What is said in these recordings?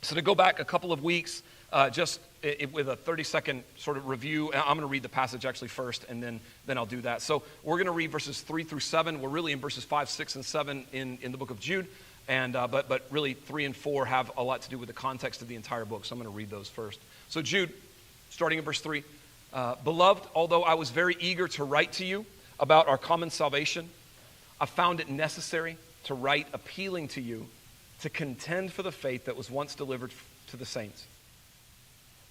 So to go back a couple of weeks, with a 30-second sort of review, I'm going to read the passage actually first, and then I'll do that. So we're going to read verses 3 through 7. We're really in verses 5, 6, and 7 in the book of Jude, and but really 3 and 4 have a lot to do with the context of the entire book, so I'm going to read those first. So Jude, starting in verse 3, Beloved, although I was very eager to write to you about our common salvation, I found it necessary to write appealing to you to contend for the faith that was once delivered to the saints.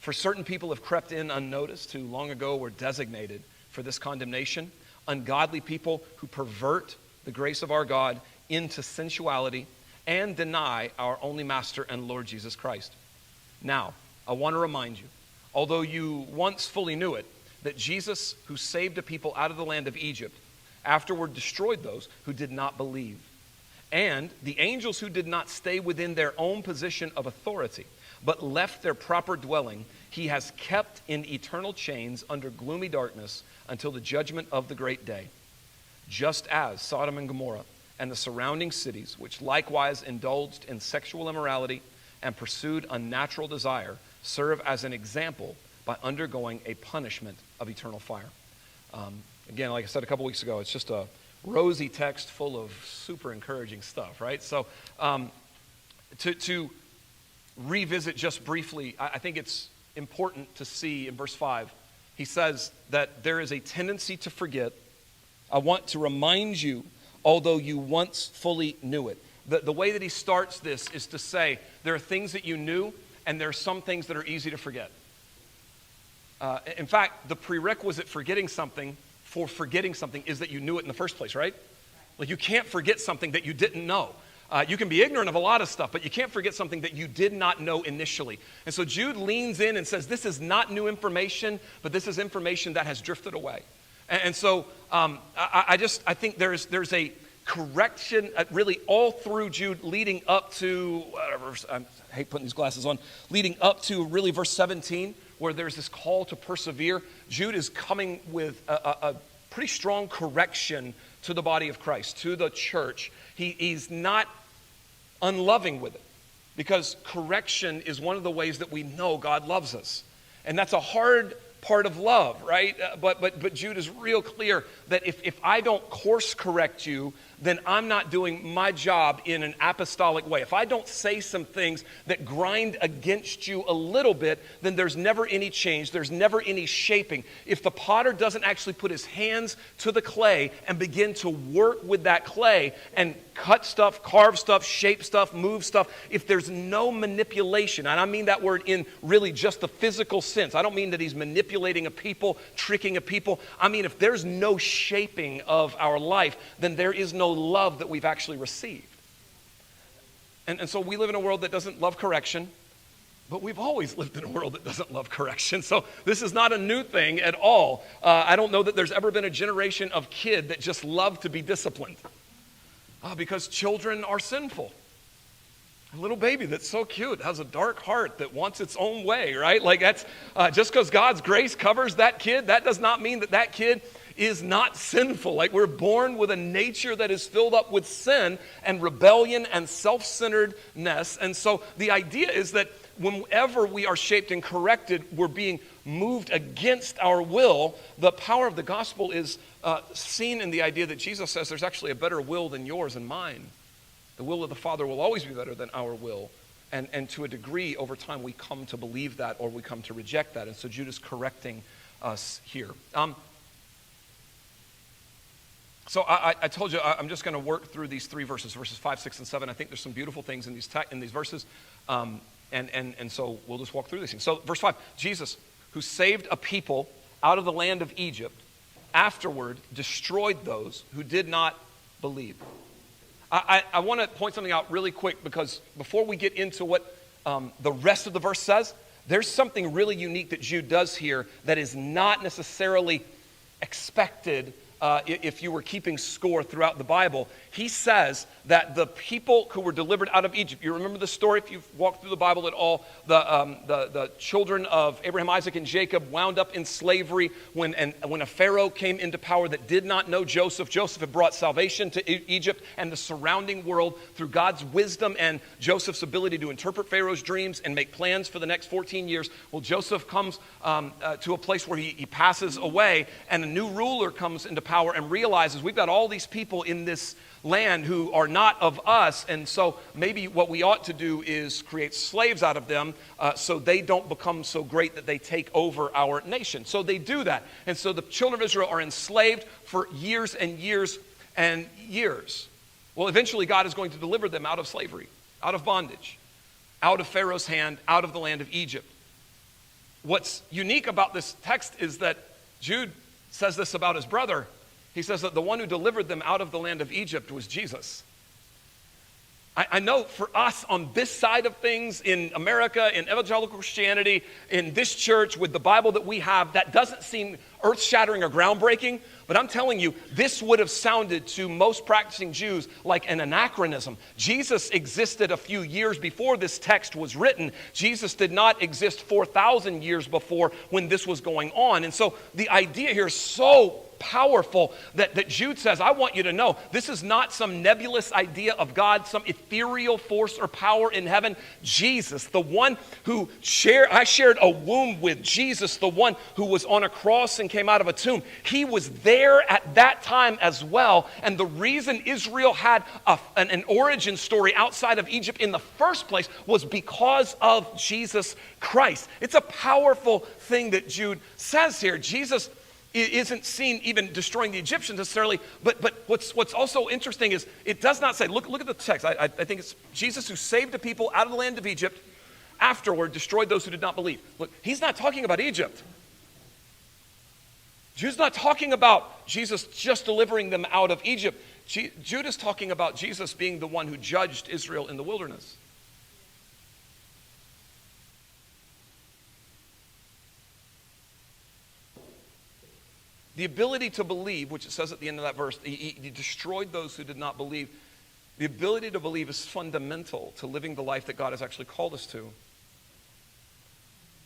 For certain people have crept in unnoticed, who long ago were designated for this condemnation, ungodly people who pervert the grace of our God into sensuality and deny our only Master and Lord Jesus Christ. Now, I want to remind you, although you once fully knew it, that Jesus, who saved a people out of the land of Egypt, afterward destroyed those who did not believe. And the angels who did not stay within their own position of authority, but left their proper dwelling, he has kept in eternal chains under gloomy darkness until the judgment of the great day. Just as Sodom and Gomorrah and the surrounding cities, which likewise indulged in sexual immorality and pursued unnatural desire, serve as an example by undergoing a punishment of eternal fire. Again, like I said a couple weeks ago, it's just a rosy text full of super encouraging stuff, right? So to revisit just briefly, I think it's important to see in verse 5, he says that there is a tendency to forget. I want to remind you, although you once fully knew it. The way that he starts this is to say there are things that you knew, and there are some things that are easy to forget. In fact, the prerequisite for forgetting something is that you knew it in the first place, right? Like you can't forget something that you didn't know. You can be ignorant of a lot of stuff, but you can't forget something that you did not know initially. And so Jude leans in and says, this is not new information, but this is information that has drifted away. And so I think there's a correction really all through Jude leading up to, I hate putting these glasses on, leading up to really verse 17, where there's this call to persevere. Jude is coming with a pretty strong correction to the body of Christ, to the church. He's not unloving with it, because correction is one of the ways that we know God loves us. And that's a hard part of love, right? But Jude is real clear that if I don't course correct you, then I'm not doing my job in an apostolic way. If I don't say some things that grind against you a little bit, then there's never any change. There's never any shaping. If the potter doesn't actually put his hands to the clay and begin to work with that clay and cut stuff, carve stuff, shape stuff, move stuff, if there's no manipulation, and I mean that word in really just the physical sense. I don't mean that he's manipulating a people, tricking a people. I mean, if there's no shaping of our life, then there is no love that we've actually received. And so we live in a world that doesn't love correction, but we've always lived in a world that doesn't love correction. So this is not a new thing at all. I don't know that there's ever been a generation of kid that just love to be disciplined. Because children are sinful. A little baby that's so cute has a dark heart that wants its own way, right? Like that's just because God's grace covers that kid, that does not mean that kid is not sinful. Like we're born with a nature that is filled up with sin and rebellion and self-centeredness. And so the idea is that whenever we are shaped and corrected, we're being moved against our will. The power of the gospel is seen in the idea that Jesus says there's actually a better will than yours and mine. The will of the Father will always be better than our will. And to a degree, over time, we come to believe that or we come to reject that. And so Jude is correcting us here. So I told you I'm just going to work through these three verses 5, 6, and 7. I think there's some beautiful things in these verses. And so we'll just walk through these things. So verse 5, Jesus, who saved a people out of the land of Egypt, afterward destroyed those who did not believe. I want to point something out really quick, because before we get into what the rest of the verse says, there's something really unique that Jude does here that is not necessarily expected if you were keeping score throughout the Bible, he says that the people who were delivered out of Egypt, you remember the story if you've walked through the Bible at all, the children of Abraham, Isaac, and Jacob wound up in slavery when a Pharaoh came into power that did not know Joseph. Joseph had brought salvation to Egypt and the surrounding world through God's wisdom and Joseph's ability to interpret Pharaoh's dreams and make plans for the next 14 years. Well, Joseph comes to a place where he passes away, and a new ruler comes into power and realizes we've got all these people in this land who are not of us, and so maybe what we ought to do is create slaves out of them so they don't become so great that they take over our nation. So they do that. And so the children of Israel are enslaved for years and years and years. Well, eventually God is going to deliver them out of slavery, out of bondage, out of Pharaoh's hand, out of the land of Egypt. What's unique about this text is that Jude says this about his brother. He says that the one who delivered them out of the land of Egypt was Jesus. I know for us on this side of things in America, in evangelical Christianity, in this church with the Bible that we have, that doesn't seem earth-shattering or groundbreaking, but I'm telling you, this would have sounded to most practicing Jews like an anachronism. Jesus existed a few years before this text was written. Jesus did not exist 4,000 years before when this was going on. And so the idea here is so powerful that Jude says, I want you to know this is not some nebulous idea of God, some ethereal force or power in heaven. Jesus, the one who I shared a womb with, Jesus, the one who was on a cross and came out of a tomb. He was there at that time as well. And the reason Israel had an origin story outside of Egypt in the first place was because of Jesus Christ. It's a powerful thing that Jude says here. Jesus isn't seen even destroying the Egyptians necessarily, but what's also interesting is it does not say, look at the text. I think it's Jesus who saved the people out of the land of Egypt, afterward destroyed those who did not believe. Look, he's not talking about Egypt. Jude's not talking about Jesus just delivering them out of Egypt. Jude is talking about Jesus being the one who judged Israel in the wilderness. The ability to believe, which it says at the end of that verse, he destroyed those who did not believe. The ability to believe is fundamental to living the life that God has actually called us to.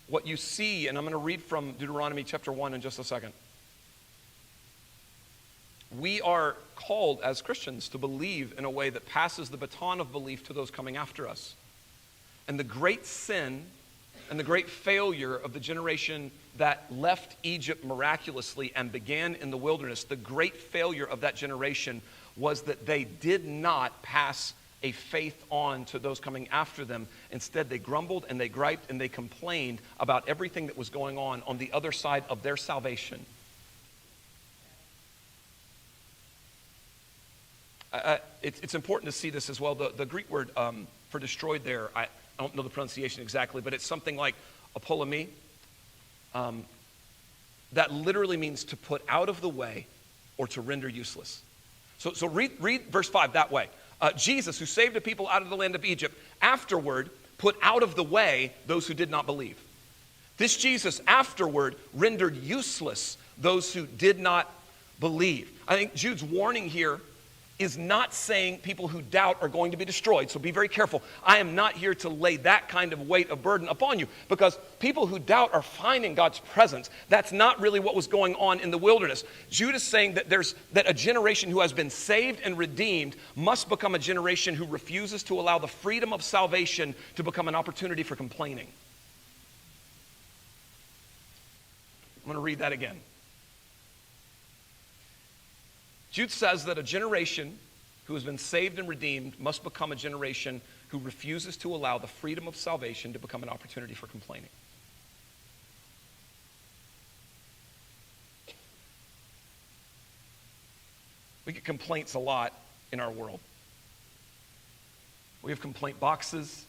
What you see, and I'm going to read from Deuteronomy chapter 1 in just a second. We are called as Christians to believe in a way that passes the baton of belief to those coming after us. And the great sin and the great failure of the generation that left Egypt miraculously and began in the wilderness, the great failure of that generation was that they did not pass a faith on to those coming after them. Instead, they grumbled and they griped and they complained about everything that was going on the other side of their salvation. It's important to see this as well. The Greek word for destroyed there, I don't know the pronunciation exactly, but it's something like apolemi. That literally means to put out of the way or to render useless. So read verse 5 that way. Jesus, who saved the people out of the land of Egypt, afterward put out of the way those who did not believe. This Jesus afterward rendered useless those who did not believe. I think Jude's warning here is not saying people who doubt are going to be destroyed. So be very careful. I am not here to lay that kind of weight of burden upon you, because people who doubt are finding God's presence. That's not really what was going on in the wilderness. Jude is saying that a generation who has been saved and redeemed must become a generation who refuses to allow the freedom of salvation to become an opportunity for complaining. I'm going to read that again. Jude says that a generation who has been saved and redeemed must become a generation who refuses to allow the freedom of salvation to become an opportunity for complaining. We get complaints a lot in our world. We have complaint boxes.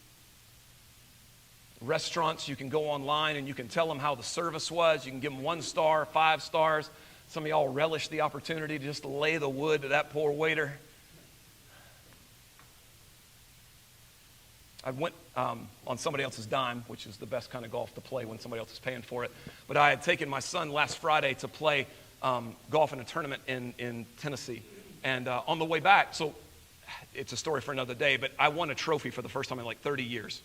Restaurants, you can go online and you can tell them how the service was. You can give them 1 star, 5 stars. Some of y'all relish the opportunity to just lay the wood to that poor waiter. I went on somebody else's dime, which is the best kind of golf to play when somebody else is paying for it. But I had taken my son last Friday to play golf in a tournament in Tennessee. And on the way back, so it's a story for another day, but I won a trophy for the first time in like 30 years.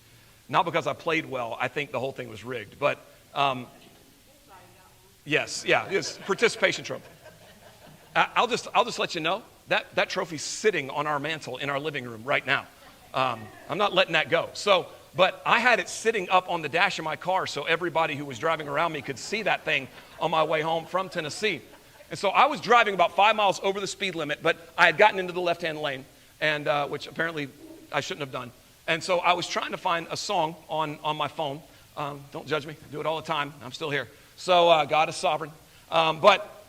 Not because I played well. I think the whole thing was rigged. But yes, it's participation trophy. I'll just let you know that trophy's sitting on our mantle in our living room right now. I'm not letting that go. But I had it sitting up on the dash of my car so everybody who was driving around me could see that thing on my way home from Tennessee. And so I was driving about 5 miles over the speed limit, but I had gotten into the left-hand lane, and which apparently I shouldn't have done. And so I was trying to find a song on my phone. Don't judge me. I do it all the time. I'm still here. So God is sovereign. But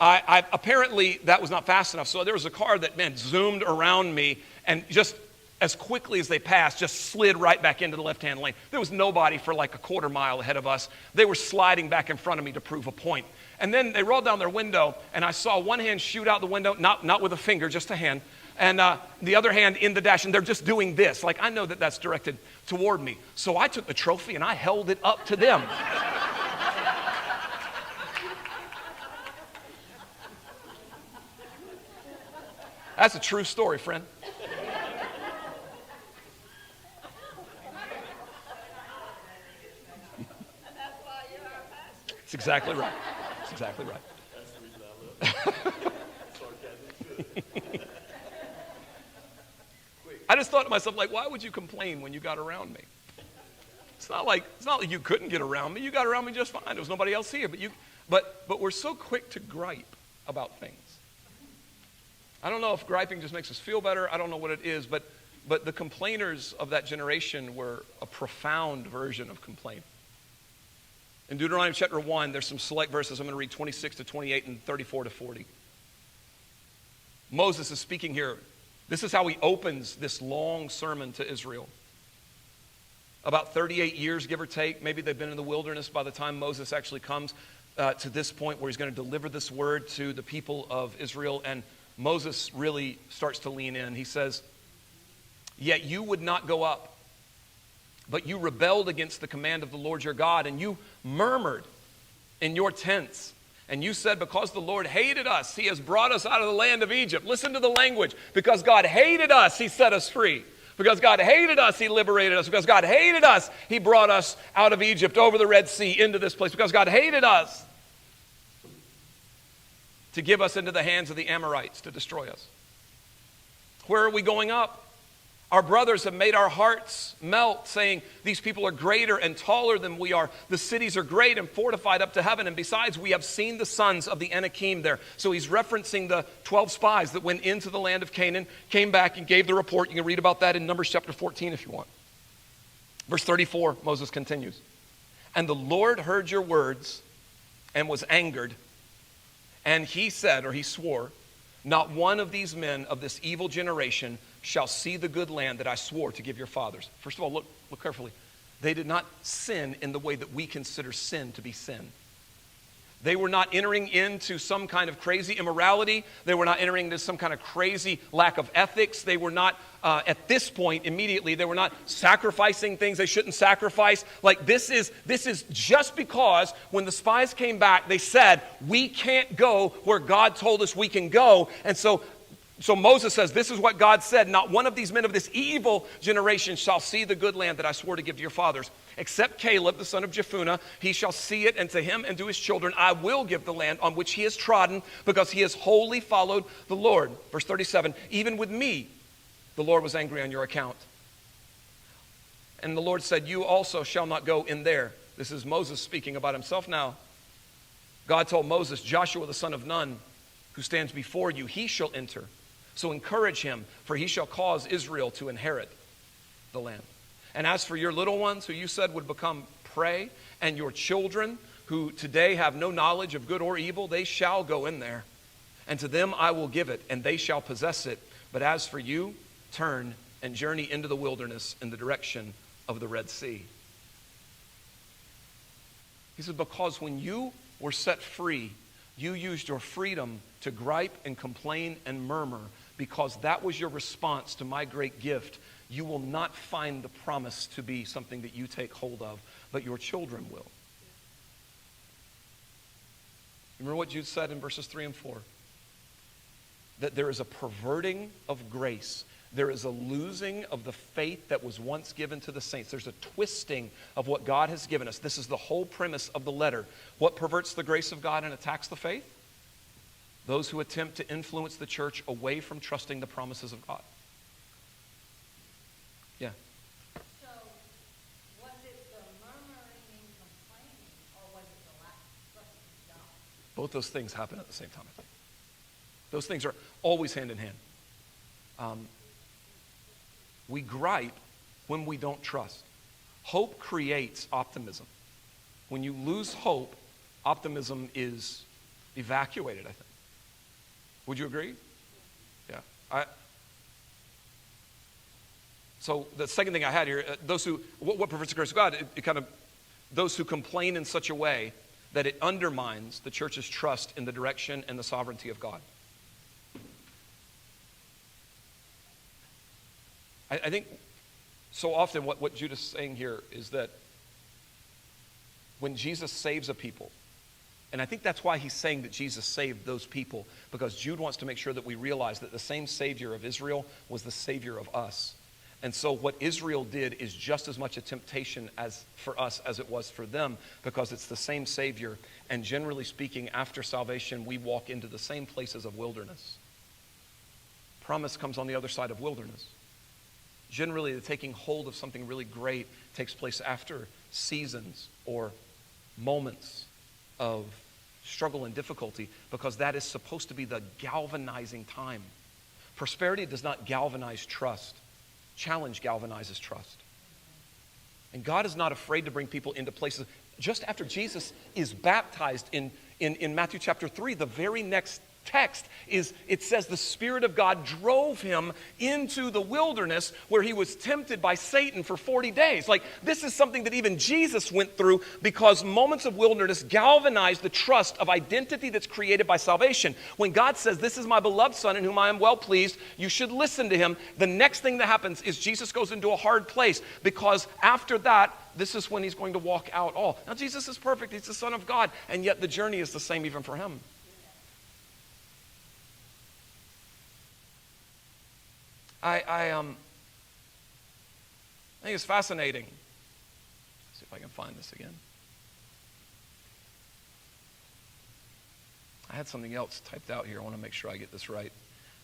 I apparently that was not fast enough. So there was a car that, zoomed around me and just as quickly as they passed, just slid right back into the left-hand lane. There was nobody for like a quarter mile ahead of us. They were sliding back in front of me to prove a point. And then they rolled down their window, and I saw one hand shoot out the window, not with a finger, just a hand, and the other hand in the dash, and they're just doing this. Like, I know that that's directed toward me. So I took the trophy, and I held it up to them. That's a true story, friend. That's exactly right. That's exactly right. That's the reason I live. I just thought to myself, like, why would you complain when you got around me? It's not like you couldn't get around me. You got around me just fine. There was nobody else here. But we're so quick to gripe about things. I don't know if griping just makes us feel better. I don't know what it is, but the complainers of that generation were a profound version of complaint. In Deuteronomy chapter 1, there's some select verses. I'm going to read 26 to 28 and 34 to 40. Moses is speaking here. This is how he opens this long sermon to Israel. About 38 years, give or take. Maybe they've been in the wilderness by the time Moses actually comes to this point where he's going to deliver this word to the people of Israel. And Moses really starts to lean in. He says, "Yet you would not go up, but you rebelled against the command of the Lord your God, and you murmured in your tents. And you said, because the Lord hated us, he has brought us out of the land of Egypt." Listen to the language. Because God hated us, he set us free. Because God hated us, he liberated us. Because God hated us, he brought us out of Egypt, over the Red Sea, into this place. Because God hated us, to give us into the hands of the Amorites to destroy us. Where are we going up? Our brothers have made our hearts melt, saying, these people are greater and taller than we are. The cities are great and fortified up to heaven. And besides, we have seen the sons of the Anakim there. So he's referencing the 12 spies that went into the land of Canaan, came back and gave the report. You can read about that in Numbers chapter 14 if you want. Verse 34, Moses continues. "And the Lord heard your words and was angered. And he said," or he swore, "not one of these men of this evil generation shall see the good land that I swore to give your fathers." First of all, look carefully. They did not sin in the way that we consider sin to be sin. They were not entering into some kind of crazy immorality. They were not entering into some kind of crazy lack of ethics. They were not, at this point, immediately, they were not sacrificing things they shouldn't sacrifice. Like this is just because when the spies came back, they said, we can't go where God told us we can go. And so Moses says, this is what God said. Not one of these men of this evil generation shall see the good land that I swore to give to your fathers. Except Caleb, the son of Jephunneh, he shall see it, and to him and to his children I will give the land on which he has trodden, because he has wholly followed the Lord. Verse 37, "Even with me, the Lord was angry on your account. And the Lord said, you also shall not go in there." This is Moses speaking about himself now. God told Moses, "Joshua the son of Nun, who stands before you, he shall enter. So encourage him, for he shall cause Israel to inherit the land. And as for your little ones, who you said would become prey, and your children, who today have no knowledge of good or evil, they shall go in there. And to them I will give it, and they shall possess it. But as for you, turn and journey into the wilderness in the direction of the Red Sea." He said, because when you were set free, you used your freedom to gripe and complain and murmur, because that was your response to my great gift. You will not find the promise to be something that you take hold of, but your children will. Remember what Jude said in verses 3 and 4? That there is a perverting of grace. There is a losing of the faith that was once given to the saints. There's a twisting of what God has given us. This is the whole premise of the letter. What perverts the grace of God and attacks the faith? Those who attempt to influence the church away from trusting the promises of God. Yeah. So, was it the murmuring and complaining, or was it the lack of trust in God? Both those things happen at the same time, I think. Those things are always hand in hand. We gripe when we don't trust. Hope creates optimism. When you lose hope, optimism is evacuated, I think. Would you agree? Yeah. So the second thing I had here, those who, what perverts the grace of God? It kind of, those who complain in such a way that it undermines the church's trust in the direction and the sovereignty of God. I think so often what Jude is saying here is that when Jesus saves a people, and I think that's why he's saying that Jesus saved those people, because Jude wants to make sure that we realize that the same Savior of Israel was the Savior of us. And so what Israel did is just as much a temptation as for us as it was for them, because it's the same Savior. And generally speaking, after salvation, we walk into the same places of wilderness. Promise comes on the other side of wilderness. Generally, the taking hold of something really great takes place after seasons or moments of struggle and difficulty, because that is supposed to be the galvanizing time. Prosperity does not galvanize trust. Challenge galvanizes trust. And God is not afraid to bring people into places. Just after Jesus is baptized in Matthew chapter 3, the very next text is, it says the Spirit of God drove him into the wilderness where he was tempted by Satan for 40 days. Like, this is something that even Jesus went through, because moments of wilderness galvanize the trust of identity that's created by salvation. When God says, "This is my beloved Son in whom I am well pleased, you should listen to him," the next thing that happens is Jesus goes into a hard place, because after that, this is when he's going to walk out all. Now, Jesus is perfect. He's the Son of God, and yet the journey is the same even for him. I think it's fascinating. Let's see if I can find this again. I had something else typed out here. I want to make sure I get this right.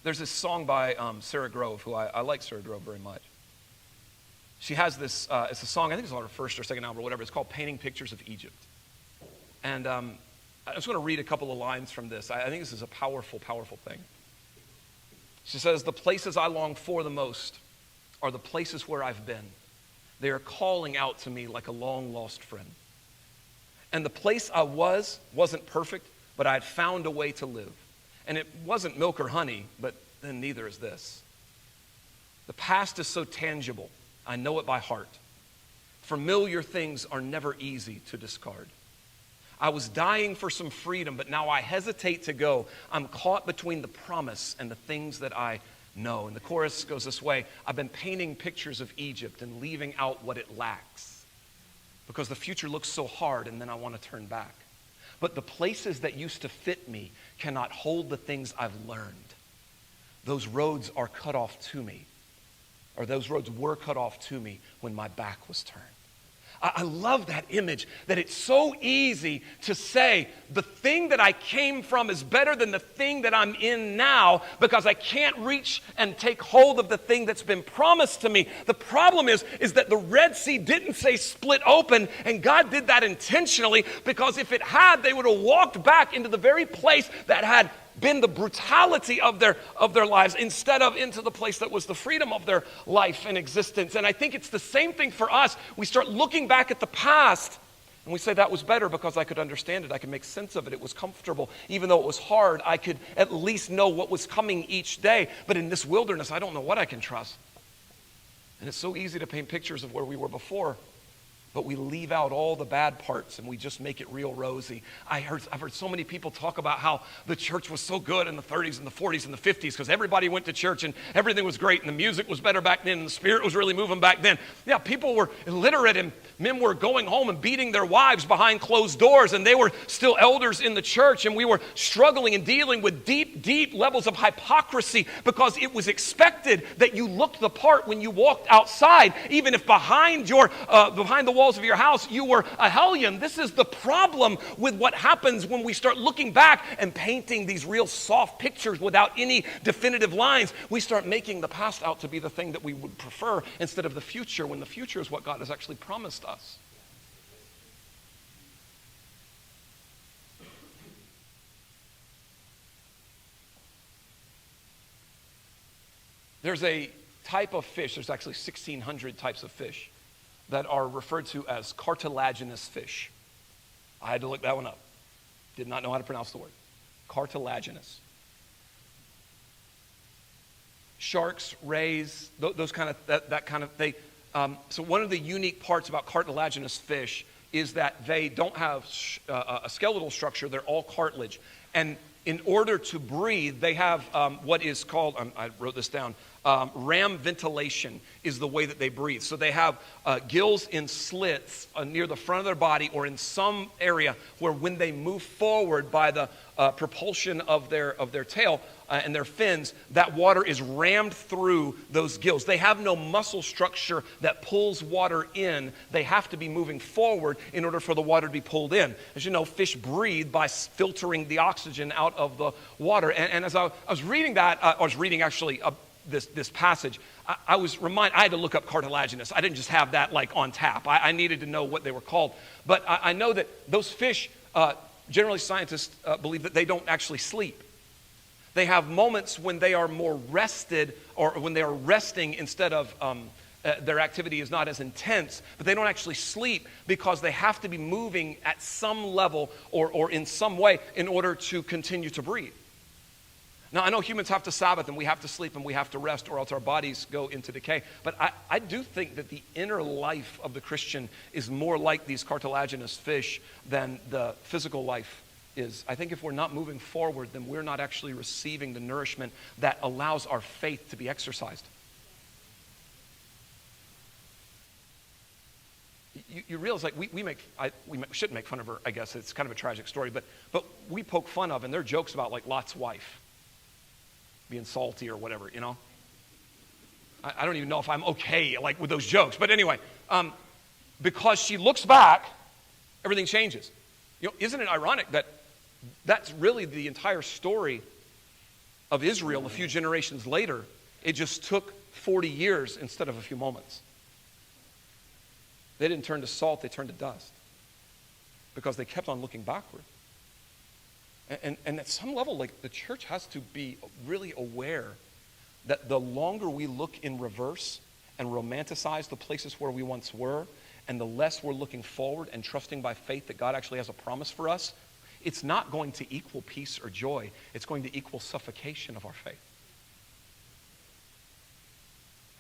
There's this song by Sarah Grove, who I like Sarah Grove very much. She has this, it's a song, I think it's on her first or second album or whatever. It's called Painting Pictures of Egypt. And I just want to read a couple of lines from this. I think this is a powerful, powerful thing. She says, "The places I long for the most are the places where I've been. They are calling out to me like a long-lost friend. And the place I wasn't perfect, but I had found a way to live. And it wasn't milk or honey, but then neither is this. The past is so tangible, I know it by heart. Familiar things are never easy to discard. I was dying for some freedom, but now I hesitate to go. I'm caught between the promise and the things that I know." And the chorus goes this way: "I've been painting pictures of Egypt and leaving out what it lacks, because the future looks so hard and then I want to turn back. But the places that used to fit me cannot hold the things I've learned. Those roads are cut off to me, or those roads were cut off to me when my back was turned." I love that image, that it's so easy to say the thing that I came from is better than the thing that I'm in now, because I can't reach and take hold of the thing that's been promised to me. The problem is that the Red Sea didn't say split open, and God did that intentionally, because if it had, they would have walked back into the very place that had been the brutality of their lives, instead of into the place that was the freedom of their life and existence. And I think it's the same thing for us. We start looking back at the past and we say, that was better because I could understand it. I could make sense of it. It was comfortable. Even though it was hard, I could at least know what was coming each day. But in this wilderness, I don't know what I can trust. And it's so easy to paint pictures of where we were before But we leave out all the bad parts and we just make it real rosy. I've heard so many people talk about how the church was so good in the 30s and the 40s and the 50s because everybody went to church and everything was great and the music was better back then and the Spirit was really moving back then. Yeah, people were illiterate and men were going home and beating their wives behind closed doors, and they were still elders in the church, and we were struggling and dealing with deep, deep levels of hypocrisy because it was expected that you looked the part when you walked outside, even if behind the walls of your house you were a hellion. This is the problem with what happens when we start looking back and painting these real soft pictures without any definitive lines. We start making the past out to be the thing that we would prefer instead of the future, when the future is what God has actually promised us. There's a type of fish, there's actually 1,600 types of fish that are referred to as cartilaginous fish. I had to look that one up. Did not know how to pronounce the word. Cartilaginous. Sharks, rays, those kind of, that kind of thing. So one of the unique parts about cartilaginous fish is that they don't have a skeletal structure. They're all cartilage. And in order to breathe, they have what is called, I wrote this down, ram ventilation is the way that they breathe. So they have gills in slits near the front of their body or in some area where when they move forward by the propulsion of their tail and their fins, that water is rammed through those gills. They have no muscle structure that pulls water in. They have to be moving forward in order for the water to be pulled in. As you know, fish breathe by filtering the oxygen out of the water. And as I was reading that, I was reading actually this passage, I was reminded, I had to look up cartilaginous. I didn't just have that like on tap. I needed to know what they were called. But I know that those fish, generally scientists believe that they don't actually sleep. They have moments when they are more rested, or when they are resting instead of their activity is not as intense, but they don't actually sleep because they have to be moving at some level or in some way in order to continue to breathe. Now, I know humans have to Sabbath and we have to sleep and we have to rest or else our bodies go into decay. But I do think that the inner life of the Christian is more like these cartilaginous fish than the physical life is. I think if we're not moving forward, then we're not actually receiving the nourishment that allows our faith to be exercised. You realize, like, we shouldn't make fun of her, I guess. It's kind of a tragic story, but we poke fun of, and there are jokes about, like, Lot's wife being salty or whatever, you know? I don't even know if I'm okay, like, with those jokes. But anyway, because she looks back, everything changes. You know, isn't it ironic that that's really the entire story of Israel a few generations later? It just took 40 years instead of a few moments. They didn't turn to salt, they turned to dust because they kept on looking backward. And at some level, like, the church has to be really aware that the longer we look in reverse and romanticize the places where we once were, and the less we're looking forward and trusting by faith that God actually has a promise for us, it's not going to equal peace or joy. It's going to equal suffocation of our faith.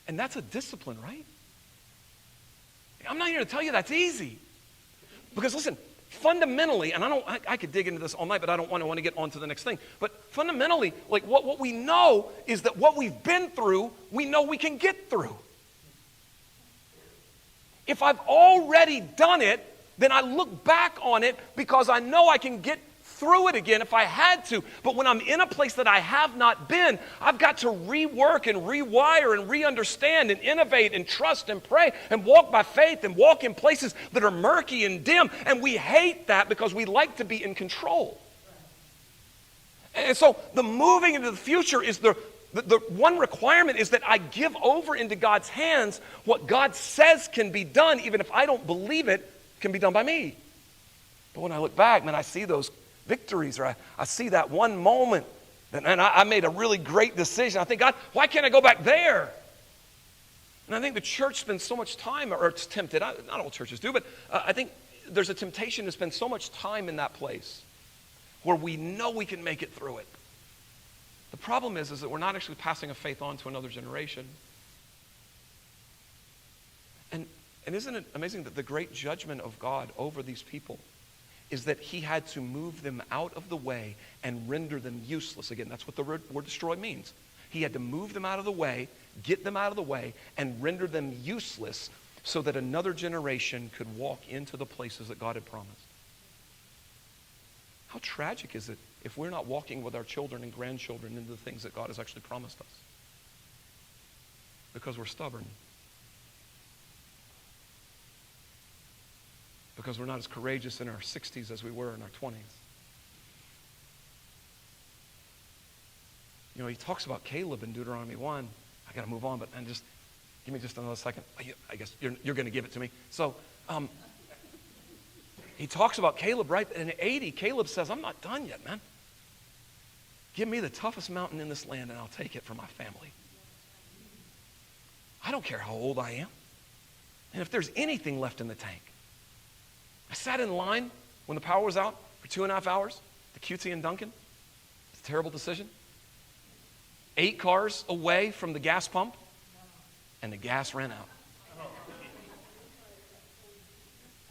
And that's a discipline, right? I'm not here to tell you that's easy. Because listen, fundamentally, and I could dig into this all night, but I don't want to get on to the next thing. But fundamentally, like, what we know is that what we've been through, we know we can get through. If I've already done it, then I look back on it because I know I can get through it again if I had to. But when I'm in a place that I have not been, I've got to rework and rewire and re-understand and innovate and trust and pray and walk by faith and walk in places that are murky and dim. And we hate that because we like to be in control. And so the moving into the future is the one requirement is that I give over into God's hands what God says can be done, even if I don't believe it can be done by me. But when I look back, man, I see those victories, or I see that one moment, and I made a really great decision. I think, God, why can't I go back there? And I think the church spends so much time, or it's tempted, not all churches do, but I think there's a temptation to spend so much time in that place where we know we can make it through it. The problem is that we're not actually passing a faith on to another generation. And isn't it amazing that the great judgment of God over these people is that he had to move them out of the way and render them useless. Again, that's what the word destroy means. He had to move them out of the way, get them out of the way, and render them useless so that another generation could walk into the places that God had promised. How tragic is it if we're not walking with our children and grandchildren into the things that God has actually promised us? Because we're stubborn. Because we're not as courageous in our 60s as we were in our 20s. You know, he talks about Caleb in Deuteronomy 1. I got to move on, but just give me just another second. I guess you're going to give it to me. So, he talks about Caleb, right? And at 80, Caleb says, I'm not done yet, man. Give me the toughest mountain in this land and I'll take it for my family. I don't care how old I am. And if there's anything left in the tank. I sat in line when the power was out for 2.5 hours, the QT in Duncan. It's a terrible decision. 8 cars away from the gas pump, and the gas ran out.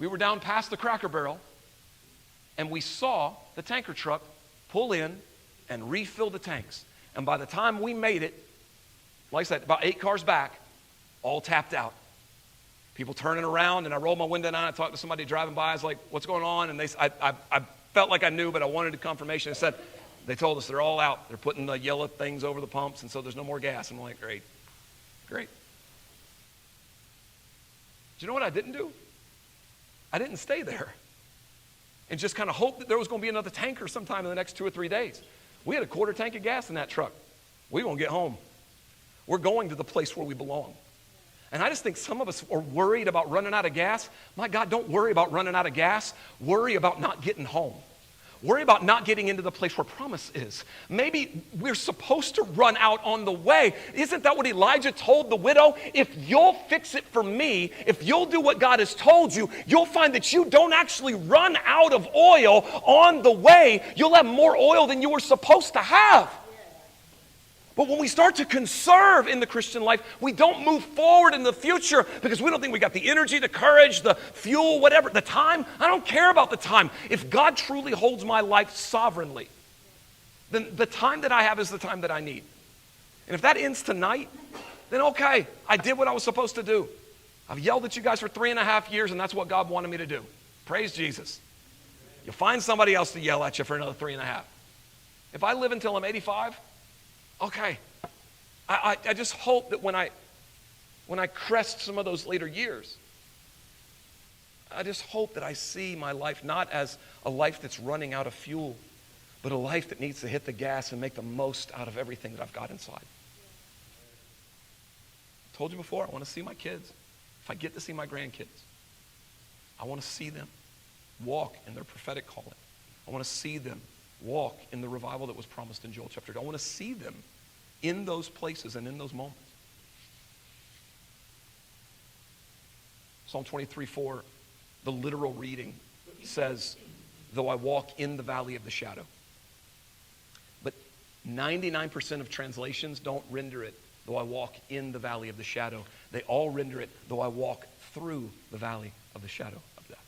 We were down past the Cracker Barrel, and we saw the tanker truck pull in and refill the tanks. And by the time we made it, like I said, about 8 cars back, all tapped out. People turning around, and I rolled my window down. I talked to somebody driving by. I was like, what's going on? And I felt like I knew, but I wanted a confirmation. They told us they're all out. They're putting the yellow things over the pumps, and so there's no more gas. I'm like, great. Do you know what I didn't do? I didn't stay there and just kind of hope that there was going to be another tanker sometime in the next 2 or 3 days. We had a 1/4 tank of gas in that truck. We're going to get home. We're going to the place where we belong. And I just think some of us are worried about running out of gas. My God, don't worry about running out of gas. Worry about not getting home. Worry about not getting into the place where promise is. Maybe we're supposed to run out on the way. Isn't that what Elijah told the widow? If you'll fix it for me, if you'll do what God has told you, you'll find that you don't actually run out of oil on the way. You'll have more oil than you were supposed to have. But when we start to conserve in the Christian life, we don't move forward in the future because we don't think we got the energy, the courage, the fuel, whatever, the time. I don't care about the time. If God truly holds my life sovereignly, then the time that I have is the time that I need. And if that ends tonight, then okay, I did what I was supposed to do. I've yelled at you guys for 3.5 years, and that's what God wanted me to do. Praise Jesus. You'll find somebody else to yell at you for another 3.5. If I live until I'm 85, okay, I just hope that when I crest some of those later years, I just hope that I see my life not as a life that's running out of fuel, but a life that needs to hit the gas and make the most out of everything that I've got inside. I told you before, I want to see my kids. If I get to see my grandkids, I want to see them walk in their prophetic calling. I want to see them walk in the revival that was promised in Joel chapter 2. I want to see them in those places and in those moments. Psalm 23:4, the literal reading says, though I walk in the valley of the shadow. But 99% of translations don't render it, though I walk in the valley of the shadow. They all render it, though I walk through the valley of the shadow of death.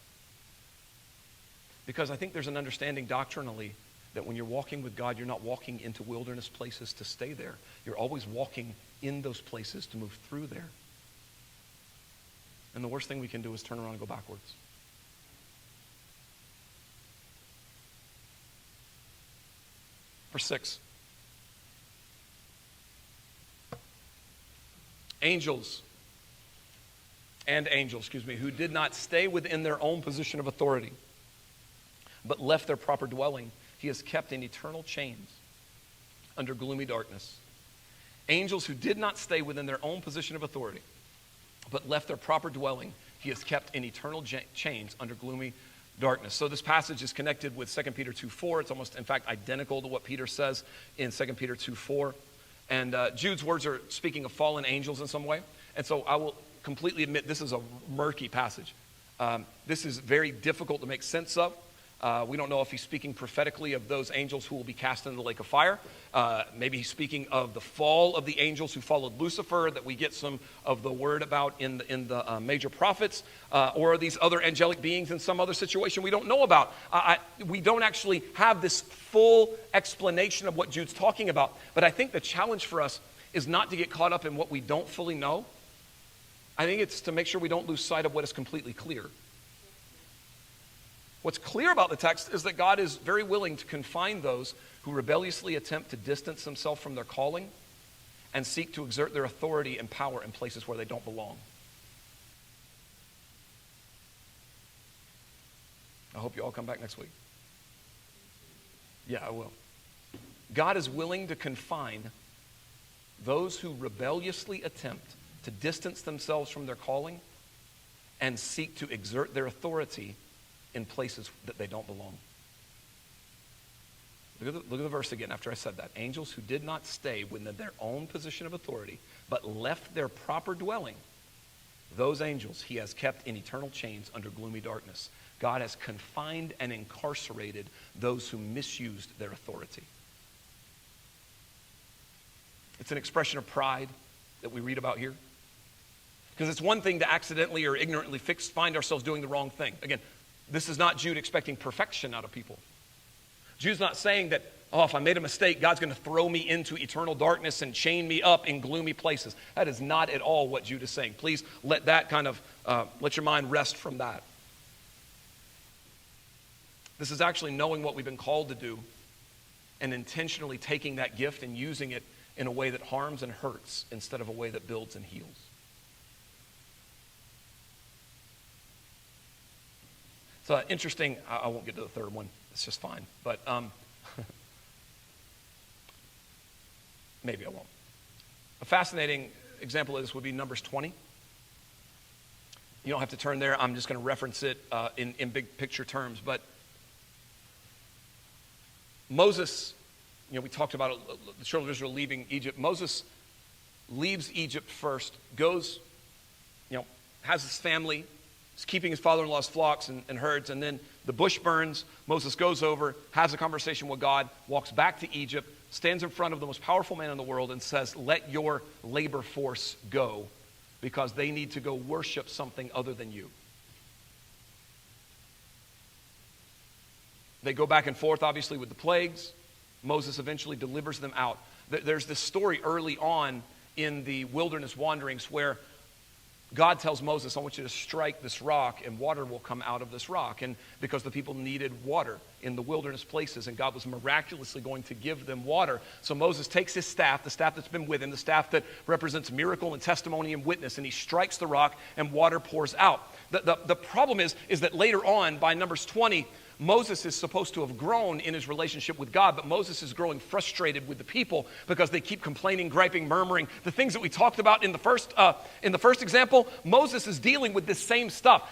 Because I think there's an understanding doctrinally that when you're walking with God, you're not walking into wilderness places to stay there. You're always walking in those places to move through there. And the worst thing we can do is turn around and go backwards. Verse 6. Angels, who did not stay within their own position of authority, but left their proper dwelling, he has kept in eternal chains under gloomy darkness. Angels who did not stay within their own position of authority, but left their proper dwelling, he has kept in eternal chains under gloomy darkness. So this passage is connected with 2 Peter 2:4. It's almost, in fact, identical to what Peter says in 2 Peter 2:4. And Jude's words are speaking of fallen angels in some way. And so I will completely admit this is a murky passage. This is very difficult to make sense of. We don't know if he's speaking prophetically of those angels who will be cast into the lake of fire. Maybe he's speaking of the fall of the angels who followed Lucifer that we get some of the word about in the major prophets, or these other angelic beings in some other situation we don't know about. We don't actually have this full explanation of what Jude's talking about. But I think the challenge for us is not to get caught up in what we don't fully know. I think it's to make sure we don't lose sight of what is completely clear. What's clear about the text is that God is very willing to confine those who rebelliously attempt to distance themselves from their calling and seek to exert their authority and power in places where they don't belong. I hope you all come back next week. Yeah, I will. God is willing to confine those who rebelliously attempt to distance themselves from their calling and seek to exert their authority in places that they don't belong. Look at the verse again after I said that. Angels who did not stay within their own position of authority, but left their proper dwelling, those angels he has kept in eternal chains under gloomy darkness. God has confined and incarcerated those who misused their authority. It's an expression of pride that we read about here. Because it's one thing to accidentally or ignorantly find ourselves doing the wrong thing. Again, this is not Jude expecting perfection out of people. Jude's not saying that, oh, if I made a mistake, God's going to throw me into eternal darkness and chain me up in gloomy places. That is not at all what Jude is saying. Please let that kind of, let your mind rest from that. This is actually knowing what we've been called to do and intentionally taking that gift and using it in a way that harms and hurts instead of a way that builds and heals. So interesting, I won't get to the third one. It's just fine. But maybe I won't. A fascinating example of this would be Numbers 20. You don't have to turn there. I'm just going to reference it in big picture terms. But Moses, we talked about the children of Israel leaving Egypt. Moses leaves Egypt first, goes, has his family, is keeping his father-in-law's flocks and herds, and then the bush burns. Moses goes over, has a conversation with God, walks back to Egypt, stands in front of the most powerful man in the world and says, let your labor force go because they need to go worship something other than you. They go back and forth, obviously, with the plagues. Moses eventually delivers them out. There's this story early on in the wilderness wanderings where God tells Moses, I want you to strike this rock and water will come out of this rock. And because the people needed water in the wilderness places and God was miraculously going to give them water. So Moses takes his staff, the staff that's been with him, the staff that represents miracle and testimony and witness, and he strikes the rock and water pours out. The problem is that later on, by Numbers 20, Moses is supposed to have grown in his relationship with God, but Moses is growing frustrated with the people because they keep complaining, griping, murmuring. The things that we talked about in the first example, Moses is dealing with this same stuff.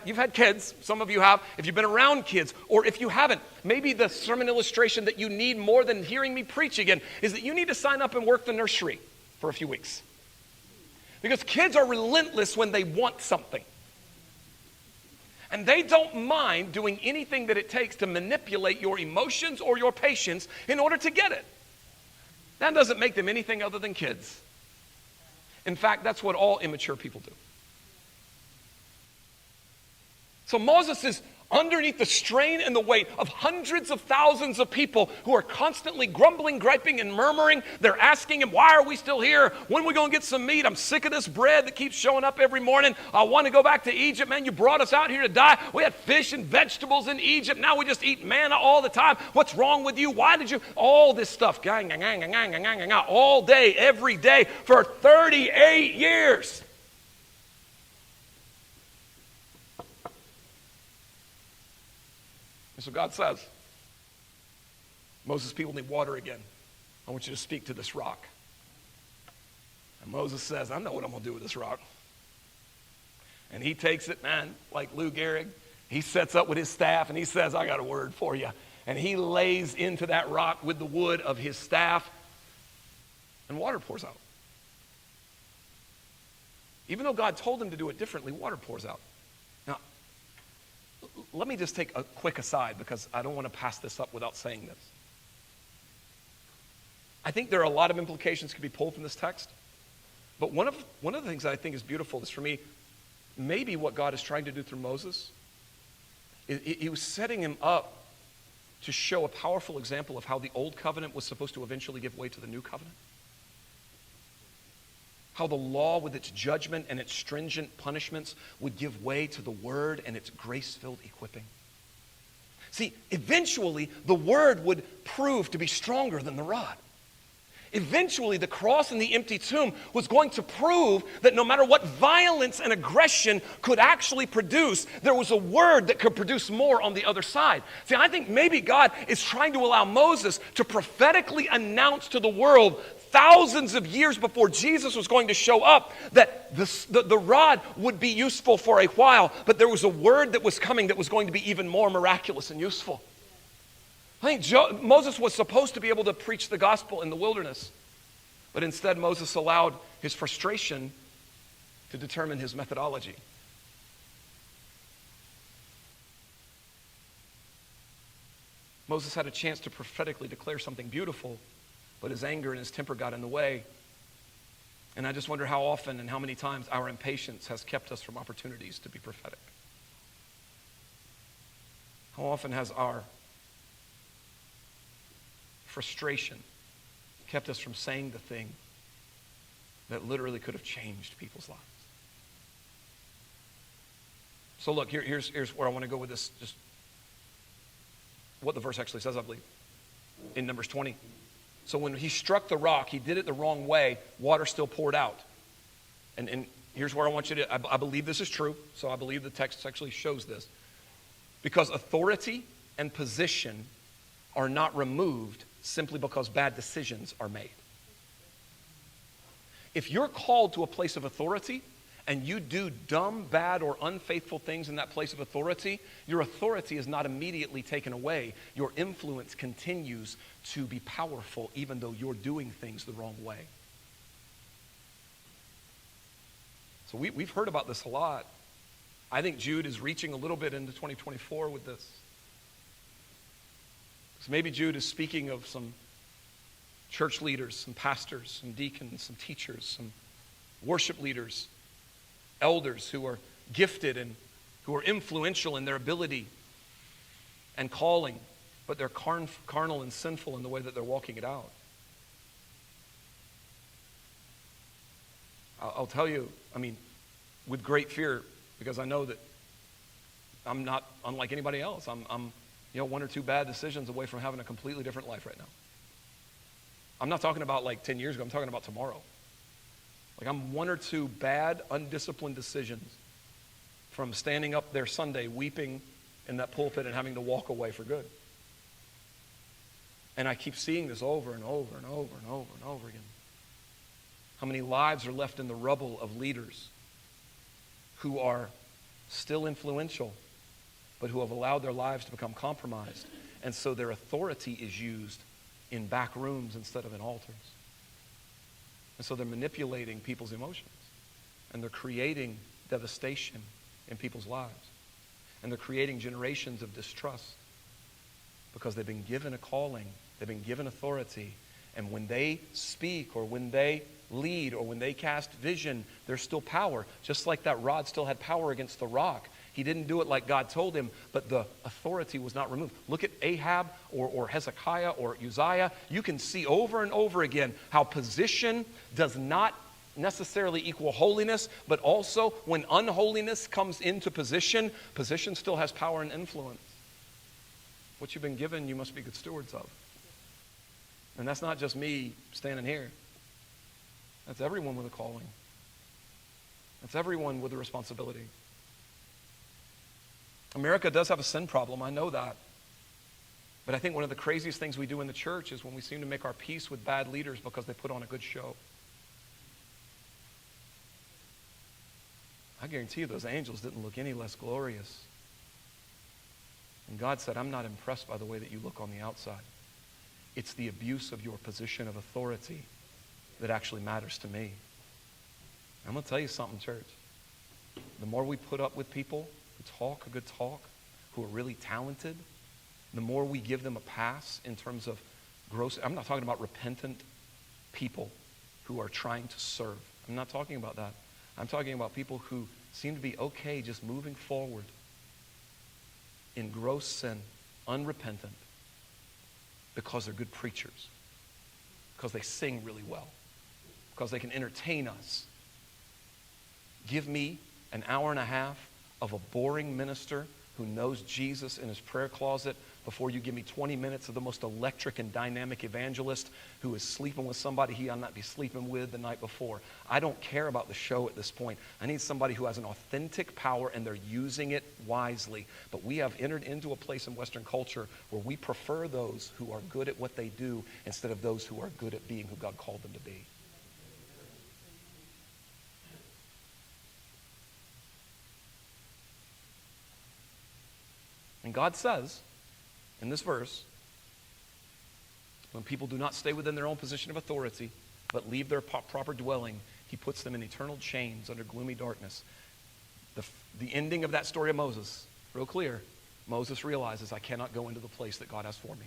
You've had kids, some of you have. If you've been around kids, or if you haven't, maybe the sermon illustration that you need more than hearing me preach again is that you need to sign up and work the nursery for a few weeks. Because kids are relentless when they want something. And they don't mind doing anything that it takes to manipulate your emotions or your patience in order to get it. That doesn't make them anything other than kids. In fact, that's what all immature people do. So Moses is underneath the strain and the weight of hundreds of thousands of people who are constantly grumbling, griping, and murmuring. They're asking him, why are we still here? When are we going to get some meat? I'm sick of this bread that keeps showing up every morning. I want to go back to Egypt. Man, you brought us out here to die. We had fish and vegetables in Egypt. Now we just eat manna all the time. What's wrong with you? Why did you? All this stuff. All day, every day, for 38 years. So God says, Moses, people need water again. I want you to speak to this rock. And Moses says, I know what I'm going to do with this rock. And he takes it, man, like Lou Gehrig. He sets up with his staff and he says, I got a word for you. And he lays into that rock with the wood of his staff and water pours out. Even though God told him to do it differently, water pours out. Now, let me just take a quick aside because I don't want to pass this up without saying this. I think there are a lot of implications that could be pulled from this text. But one of the things that I think is beautiful is, for me, maybe what God is trying to do through Moses, he was setting him up to show a powerful example of how the old covenant was supposed to eventually give way to the new covenant. How the law with its judgment and its stringent punishments would give way to the word and its grace-filled equipping. See, eventually the word would prove to be stronger than the rod. Eventually, the cross and the empty tomb was going to prove that no matter what violence and aggression could actually produce, there was a word that could produce more on the other side. See, I think maybe God is trying to allow Moses to prophetically announce to the world thousands of years before Jesus was going to show up that the rod would be useful for a while, but there was a word that was coming that was going to be even more miraculous and useful. I think Moses was supposed to be able to preach the gospel in the wilderness, but instead Moses allowed his frustration to determine his methodology. Moses had a chance to prophetically declare something beautiful, but his anger and his temper got in the way. And I just wonder how often and how many times our impatience has kept us from opportunities to be prophetic. How often has our frustration kept us from saying the thing that literally could have changed people's lives? So look, here's where I want to go with this, just what the verse actually says, I believe, in Numbers 20. So when he struck the rock, he did it the wrong way, water still poured out. And here's where I want you to, I believe this is true, so I believe the text actually shows this. Because authority and position are not removed simply because bad decisions are made. If you're called to a place of authority and you do dumb, bad, or unfaithful things in that place of authority, your authority is not immediately taken away. Your influence continues to be powerful even though you're doing things the wrong way. So we've heard about this a lot. I think Jude is reaching a little bit into 2024 with this. So maybe Jude is speaking of some church leaders, some pastors, some deacons, some teachers, some worship leaders, elders who are gifted and who are influential in their ability and calling, but they're carnal and sinful in the way that they're walking it out. I'll tell you, with great fear, because I know that I'm not unlike anybody else. I'm one or two bad decisions away from having a completely different life right now. I'm not talking about like 10 years ago. I'm talking about tomorrow. Like I'm one or two bad, undisciplined decisions from standing up there Sunday weeping in that pulpit and having to walk away for good. And I keep seeing this over and over and over and over and over again. How many lives are left in the rubble of leaders who are still influential, but who have allowed their lives to become compromised. And so their authority is used in back rooms instead of in altars. And so they're manipulating people's emotions. And they're creating devastation in people's lives. And they're creating generations of distrust because they've been given a calling, they've been given authority, and when they speak or when they lead or when they cast vision, there's still power. Just like that rod still had power against the rock. He didn't do it like God told him, but the authority was not removed. Look at Ahab or Hezekiah or Uzziah. You can see over and over again how position does not necessarily equal holiness, but also when unholiness comes into position, position still has power and influence. What you've been given, you must be good stewards of. And that's not just me standing here. That's everyone with a calling. That's everyone with a responsibility. America does have a sin problem, I know that. But I think one of the craziest things we do in the church is when we seem to make our peace with bad leaders because they put on a good show. I guarantee you those angels didn't look any less glorious. And God said, I'm not impressed by the way that you look on the outside. It's the abuse of your position of authority that actually matters to me. I'm going to tell you something, church. The more we put up with people who talk a good talk, who are really talented, the more we give them a pass in terms of gross. I'm not talking about repentant people who are trying to serve. I'm not talking about that. I'm talking about people who seem to be okay just moving forward in gross sin, unrepentant, because they're good preachers, because they sing really well, because they can entertain us. Give me an hour and a half of a boring minister who knows Jesus in his prayer closet before you give me 20 minutes of the most electric and dynamic evangelist who is sleeping with somebody he ought not be sleeping with the night before. I don't care about the show at this point. I need somebody who has an authentic power and they're using it wisely. But we have entered into a place in Western culture where we prefer those who are good at what they do instead of those who are good at being who God called them to be. And God says, in this verse, when people do not stay within their own position of authority, but leave their proper dwelling, he puts them in eternal chains under gloomy darkness. The ending of that story of Moses, real clear, Moses realizes, I cannot go into the place that God has for me.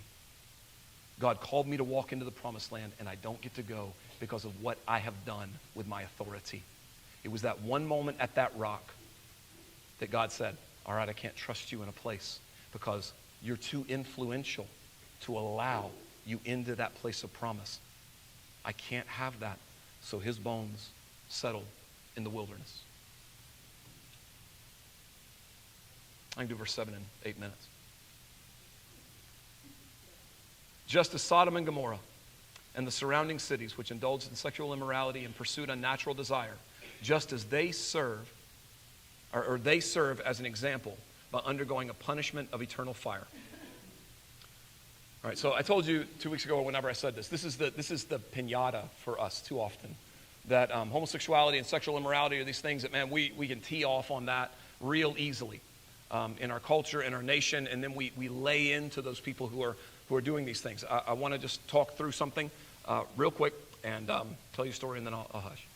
God called me to walk into the promised land, and I don't get to go because of what I have done with my authority. It was that one moment at that rock that God said, all right, I can't trust you in a place because you're too influential to allow you into that place of promise. I can't have that. So his bones settled in the wilderness. I can do verse 7 in 8 minutes. Just as Sodom and Gomorrah and the surrounding cities which indulged in sexual immorality and pursued unnatural desire, just as they serve as an example by undergoing a punishment of eternal fire. All right, so I told you 2 weeks ago or whenever I said this is the piñata for us too often. That homosexuality and sexual immorality are these things that, man, we can tee off on that real easily in our culture, in our nation, and then we lay into those people who are doing these things. I want to just talk through something real quick and tell you a story, and then I'll hush.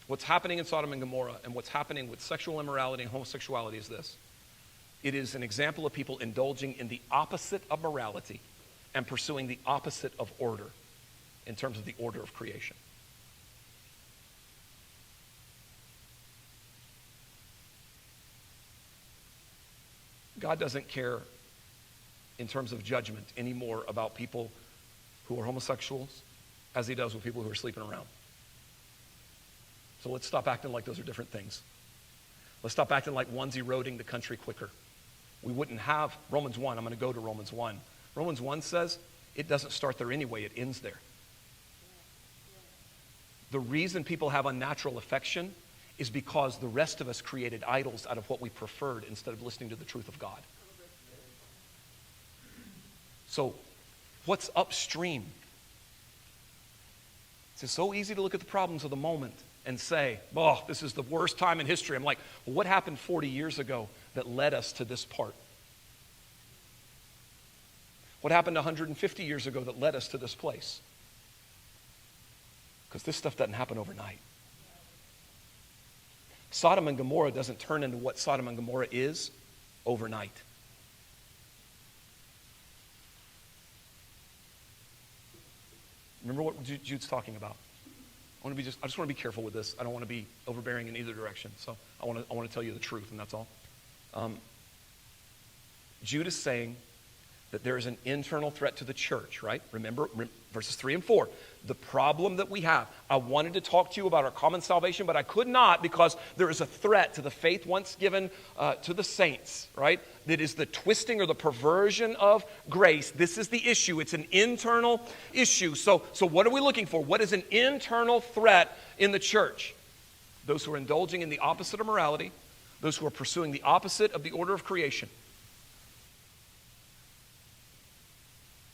What's happening in Sodom and Gomorrah and what's happening with sexual immorality and homosexuality is this. It is an example of people indulging in the opposite of morality and pursuing the opposite of order in terms of the order of creation. God doesn't care in terms of judgment anymore about people who are homosexuals as he does with people who are sleeping around. So let's stop acting like those are different things. Let's stop acting like one's eroding the country quicker. We wouldn't have Romans 1. I'm going to go to Romans 1. Romans 1 says it doesn't start there anyway. It ends there. The reason people have unnatural affection is because the rest of us created idols out of what we preferred instead of listening to the truth of God. So what's upstream? It's so easy to look at the problems of the moment and say, oh, this is the worst time in history. I'm like, well, what happened 40 years ago that led us to this part? What happened 150 years ago that led us to this place? Because this stuff doesn't happen overnight. Sodom and Gomorrah doesn't turn into what Sodom and Gomorrah is overnight. Remember what Jude's talking about. I just want to be careful with this. I don't want to be overbearing in either direction. So I want to tell you the truth, and that's all. Jude is saying that there is an internal threat to the church, right? Remember verses 3 and 4. The problem that we have. I wanted to talk to you about our common salvation, but I could not because there is a threat to the faith once given to the saints, right? That is the twisting or the perversion of grace. This is the issue. It's an internal issue. So what are we looking for? What is an internal threat in the church? Those who are indulging in the opposite of morality, those who are pursuing the opposite of the order of creation.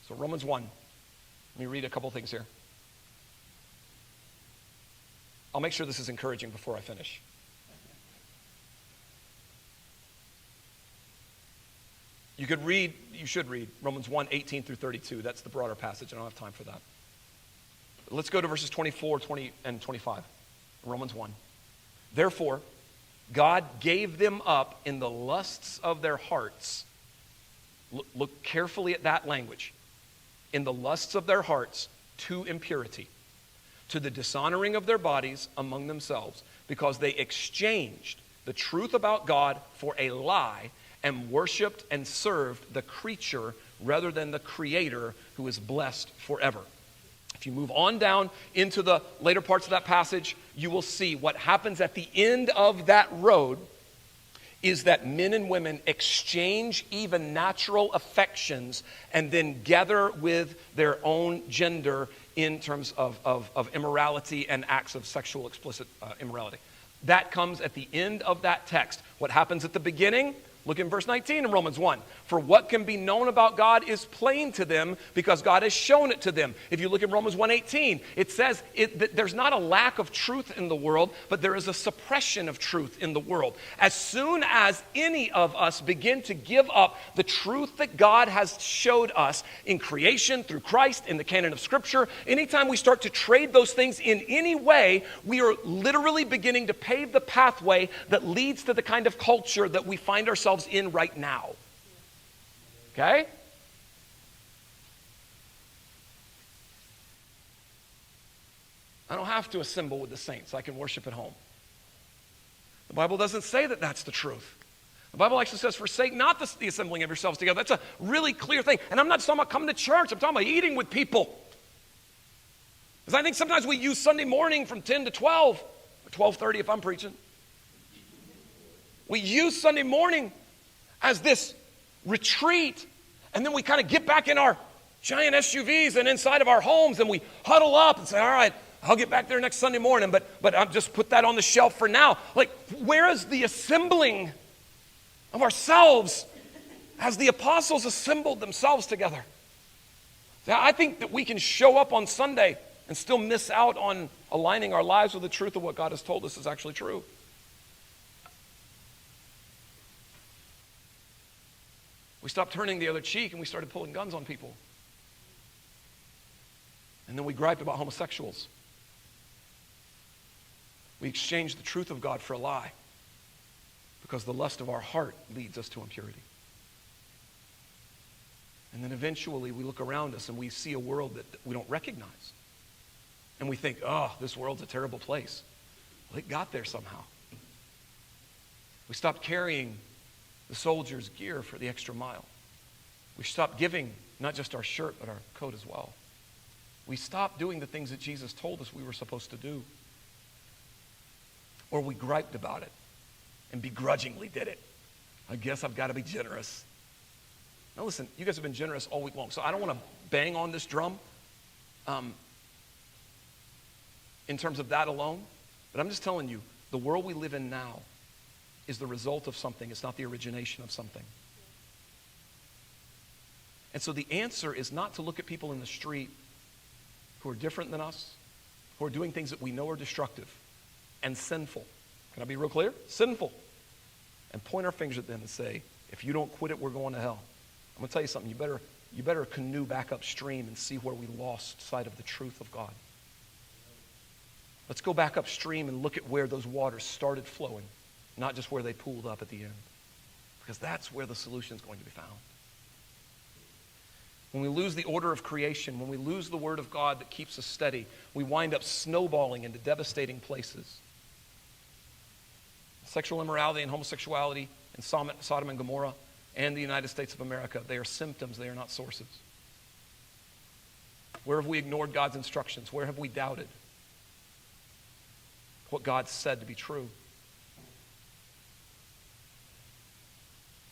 So Romans 1. Let me read a couple things here. I'll make sure this is encouraging before I finish. You should read Romans 1, 18 through 32. That's the broader passage. I don't have time for that. Let's go to verses 24, 20, and 25. Romans 1. Therefore, God gave them up in the lusts of their hearts. Look carefully at that language. In the lusts of their hearts to impurity, to the dishonoring of their bodies among themselves, because they exchanged the truth about God for a lie and worshiped and served the creature rather than the Creator, who is blessed forever. If you move on down into the later parts of that passage, you will see what happens at the end of that road is that men and women exchange even natural affections and then gather with their own gender in terms of immorality and acts of sexual explicit immorality. That comes at the end of that text. What happens at the beginning? Look in verse 19 in Romans 1. For what can be known about God is plain to them because God has shown it to them. If you look in Romans 1:18, it says that there's not a lack of truth in the world, but there is a suppression of truth in the world. As soon as any of us begin to give up the truth that God has showed us in creation, through Christ, in the canon of Scripture, anytime we start to trade those things in any way, we are literally beginning to pave the pathway that leads to the kind of culture that we find ourselves in right now. Okay? I don't have to assemble with the saints. I can worship at home. The Bible doesn't say that that's the truth. The Bible actually says, forsake not the assembling of yourselves together. That's a really clear thing. And I'm not talking about coming to church. I'm talking about eating with people. Because I think sometimes we use Sunday morning from 10 to 12, or 12:30 if I'm preaching. We use Sunday morning as this retreat, and then we kind of get back in our giant SUVs and inside of our homes, and we huddle up and say, all right, I'll get back there next Sunday morning, but I'll just put that on the shelf for now. Like, where is the assembling of ourselves as the apostles assembled themselves together? Now, I think that we can show up on Sunday and still miss out on aligning our lives with the truth of what God has told us is actually true. We stopped turning the other cheek and we started pulling guns on people. And then we griped about homosexuals. We exchanged the truth of God for a lie because the lust of our heart leads us to impurity. And then eventually we look around us and we see a world that we don't recognize. And we think, oh, this world's a terrible place. Well, it got there somehow. We stopped carrying the soldier's gear for the extra mile. We stopped giving not just our shirt, but our coat as well. We stopped doing the things that Jesus told us we were supposed to do. Or we griped about it and begrudgingly did it. I guess I've got to be generous. Now listen, you guys have been generous all week long, so I don't want to bang on this drum in terms of that alone, but I'm just telling you, the world we live in now is the result of something. It's not the origination of something. And so the answer is not to look at people in the street who are different than us, who are doing things that we know are destructive and sinful. Can I be real clear? Sinful. And point our fingers at them and say, if you don't quit it, we're going to hell. I'm going to tell you something. You better canoe back upstream and see where we lost sight of the truth of God. Let's go back upstream and look at where those waters started flowing. Not just where they pooled up at the end. Because that's where the solution is going to be found. When we lose the order of creation, when we lose the word of God that keeps us steady, we wind up snowballing into devastating places. Sexual immorality and homosexuality in Sodom and Gomorrah and the United States of America, they are symptoms, they are not sources. Where have we ignored God's instructions? Where have we doubted what God said to be true?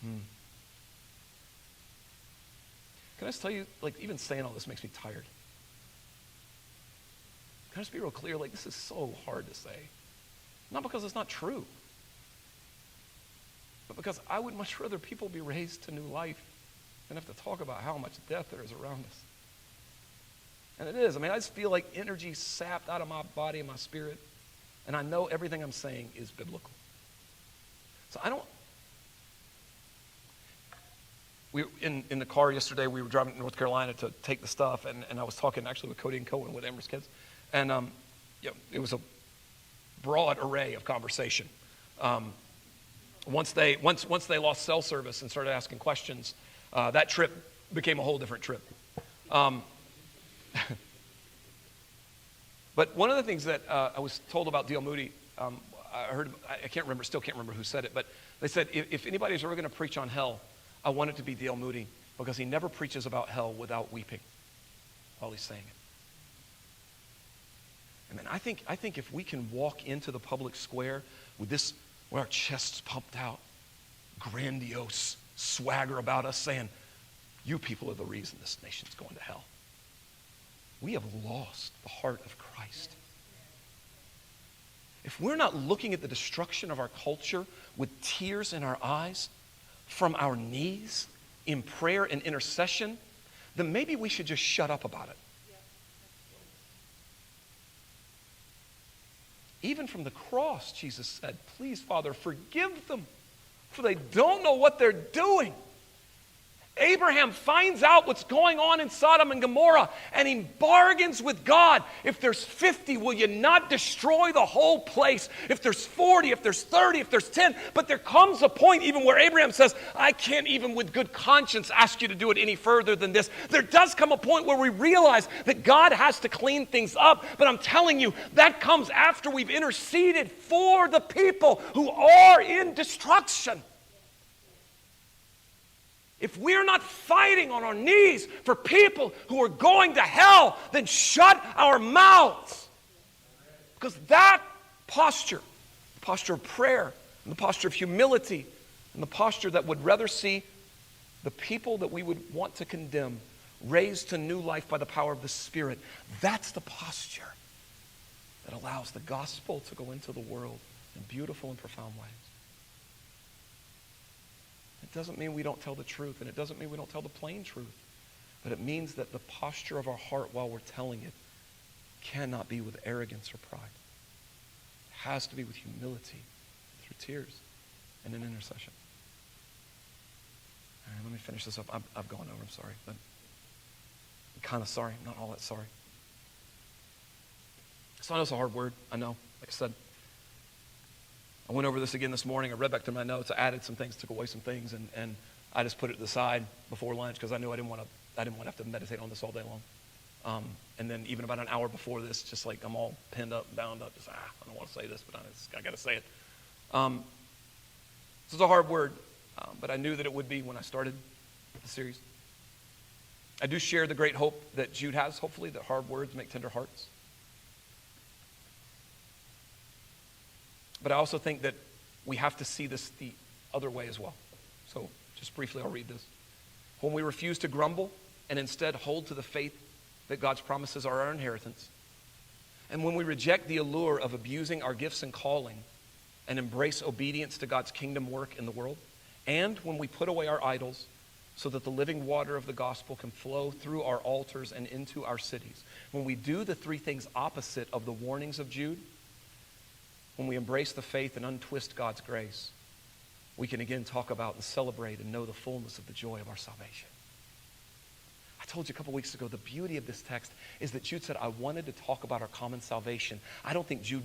Can I just tell you, like, even saying all this makes me tired. Can I just be real clear? Like, this is so hard to say. Not because it's not true, but because I would much rather people be raised to new life than have to talk about how much death there is around us. And it is. I mean, I just feel like energy sapped out of my body and my spirit, and I know everything I'm saying is biblical. So I don't... We in the car yesterday, we were driving to North Carolina to take the stuff, and I was talking actually with Cody and Cohen, with Amber's kids. And it was a broad array of conversation. Once they lost cell service and started asking questions, that trip became a whole different trip. But one of the things that I was told about D.L. Moody, I still can't remember who said it, but they said, if anybody's ever going to preach on hell, I want it to be D.L. Moody, because he never preaches about hell without weeping while he's saying it. And man, I think if we can walk into the public square with our chests pumped out, grandiose swagger about us, saying, you people are the reason this nation's going to hell, we have lost the heart of Christ. If we're not looking at the destruction of our culture with tears in our eyes, from our knees, in prayer and intercession, then maybe we should just shut up about it. Even from the cross, Jesus said, please, Father, forgive them, for they don't know what they're doing. Abraham finds out what's going on in Sodom and Gomorrah, and he bargains with God. If there's 50, will you not destroy the whole place? If there's 40, if there's 30, if there's 10. But there comes a point even where Abraham says, I can't even with good conscience ask you to do it any further than this. There does come a point where we realize that God has to clean things up. But I'm telling you, that comes after we've interceded for the people who are in destruction. If we're not fighting on our knees for people who are going to hell, then shut our mouths. Because that posture, the posture of prayer, and the posture of humility, and the posture that would rather see the people that we would want to condemn raised to new life by the power of the Spirit, that's the posture that allows the gospel to go into the world in beautiful and profound ways. It doesn't mean we don't tell the truth, and it doesn't mean we don't tell the plain truth. But it means that the posture of our heart while we're telling it cannot be with arrogance or pride. It has to be with humility, through tears, and in intercession. All right, let me finish this up. I've gone over, I'm sorry. But I'm kind of sorry, not all that sorry. So I know it's a hard word, I know, like I said. I went over this again this morning. I read back through my notes. I added some things, took away some things, and I just put it to the side before lunch because I knew I didn't want to have to meditate on this all day long. And then even about an hour before this, just like I'm all pinned up, bound up, just I don't want to say this, but I got to say it. This is a hard word, but I knew that it would be when I started the series. I do share the great hope that Jude has, hopefully, that hard words make tender hearts. But I also think that we have to see this the other way as well. So just briefly, I'll read this. When we refuse to grumble and instead hold to the faith that God's promises are our inheritance, and when we reject the allure of abusing our gifts and calling and embrace obedience to God's kingdom work in the world, and when we put away our idols so that the living water of the gospel can flow through our altars and into our cities, when we do the three things opposite of the warnings of Jude, when we embrace the faith and untwist God's grace, we can again talk about and celebrate and know the fullness of the joy of our salvation. I told you a couple weeks ago, the beauty of this text is that Jude said, I wanted to talk about our common salvation. I don't think Jude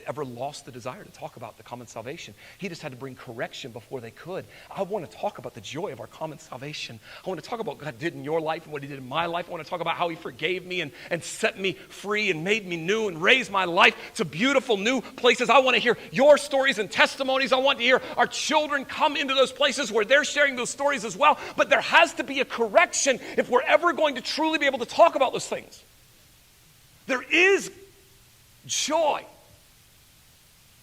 ever lost the desire to talk about the common salvation. He just had to bring correction before they could. I want to talk about the joy of our common salvation. I want to talk about what God did in your life and what he did in my life. I want to talk about how he forgave me and set me free and made me new and raised my life to beautiful new places. I want to hear your stories and testimonies. I want to hear our children come into those places where they're sharing those stories as well. But there has to be a correction if we're ever going to truly be able to talk about those things. There is joy,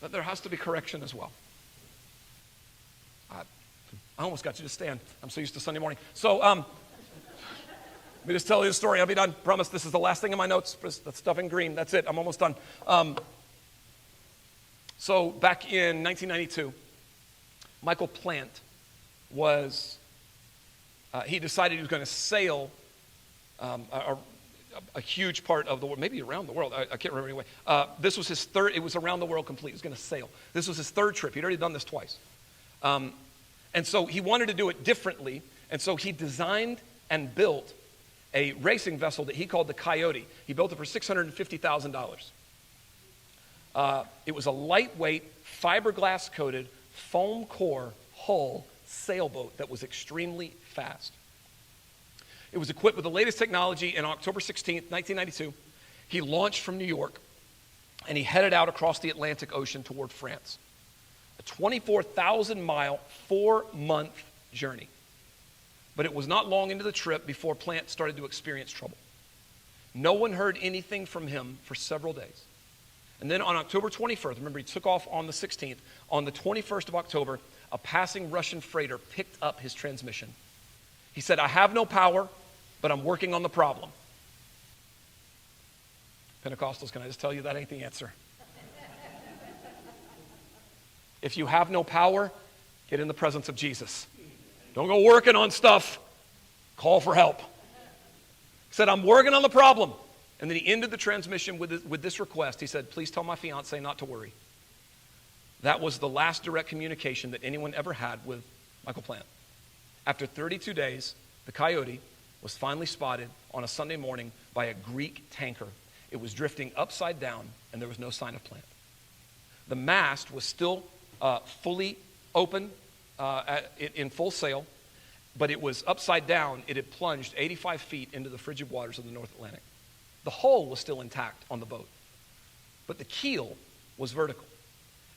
but there has to be correction as well. I almost got you to stand. I'm so used to Sunday morning. So let me just tell you the story. I'll be done. Promise this is the last thing in my notes. That stuff in green. That's it. I'm almost done. So back in 1992, Michael Plant he decided he was going to sail a huge part of the world, maybe around the world. I can't remember anyway. This was his third. It was around the world complete. He was going to sail. This was his third trip. He'd already done this twice. And so he wanted to do it differently. And so he designed and built a racing vessel that he called the Coyote. He built it for $650,000. It was a lightweight, fiberglass coated, foam core hull sailboat that was extremely fast. It was equipped with the latest technology. And on October 16th, 1992, he launched from New York and he headed out across the Atlantic Ocean toward France. A 24,000-mile, 4-month journey. But it was not long into the trip before Plant started to experience trouble. No one heard anything from him for several days. And then on October 21st, remember he took off on the 16th, on the 21st of October, a passing Russian freighter picked up his transmission. He said, I have no power, but I'm working on the problem. Pentecostals, can I just tell you that ain't the answer? If you have no power, get in the presence of Jesus. Don't go working on stuff. Call for help. He said, I'm working on the problem. And then he ended the transmission with this request. He said, please tell my fiance not to worry. That was the last direct communication that anyone ever had with Michael Plant. After 32 days, the Coyote was finally spotted on a Sunday morning by a Greek tanker. It was drifting upside down, and there was no sign of Plant. The mast was still fully open, in full sail, but it was upside down. It had plunged 85 feet into the frigid waters of the North Atlantic. The hull was still intact on the boat, but the keel was vertical,